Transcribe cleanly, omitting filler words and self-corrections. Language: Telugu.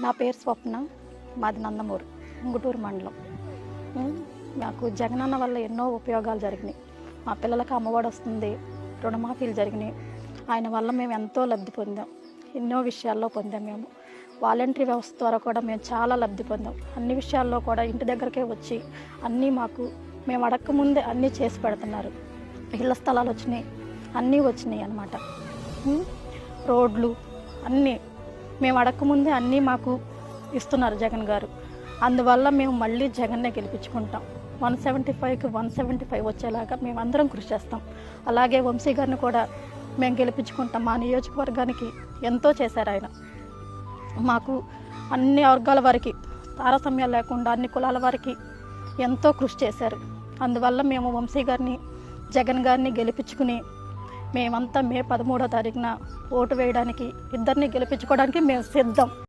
నా పేరు స్వప్న, మాది నందమూరు, ఉంగుటూరు మండలం. మాకు జగనన్న వల్ల ఎన్నో ఉపయోగాలు జరిగినాయి. మా పిల్లలకు అమ్మఒడి వస్తుంది, రుణమాఫీలు జరిగినాయి. ఆయన వల్ల మేము ఎంతో లబ్ధి పొందాం, ఎన్నో విషయాల్లో పొందాం. మేము వాలంటరీ వ్యవస్థ ద్వారా కూడా మేము చాలా లబ్ధి పొందాం. అన్ని విషయాల్లో కూడా ఇంటి దగ్గరకే వచ్చి అన్నీ మాకు మేము అడగకముందే అన్నీ చేసి పెడుతున్నారు. ఇళ్ల స్థలాలు వచ్చినాయి, అన్నీ వచ్చినాయి అన్నమాట. రోడ్లు అన్నీ మేము అడగకముందే అన్నీ మాకు ఇస్తున్నారు జగన్ గారు. అందువల్ల మేము మళ్ళీ జగన్నే గెలిపించుకుంటాం. 175కి 175 వచ్చేలాగా మేము అందరం కృషి చేస్తాం. అలాగే వంశీ గారిని కూడా మేము గెలిపించుకుంటాం. మా నియోజకవర్గానికి ఎంతో చేశారు ఆయన. మాకు అన్ని వర్గాల వారికి తారతమ్యాలు లేకుండా అన్ని కులాల వారికి ఎంతో కృషి చేశారు. అందువల్ల మేము వంశీ గారిని, జగన్ గారిని గెలిపించుకుని మేమంతా మే 13వ తారీఖున ఓటు వేయడానికి, ఇద్దరిని గెలిపించుకోవడానికి మేము సిద్ధం.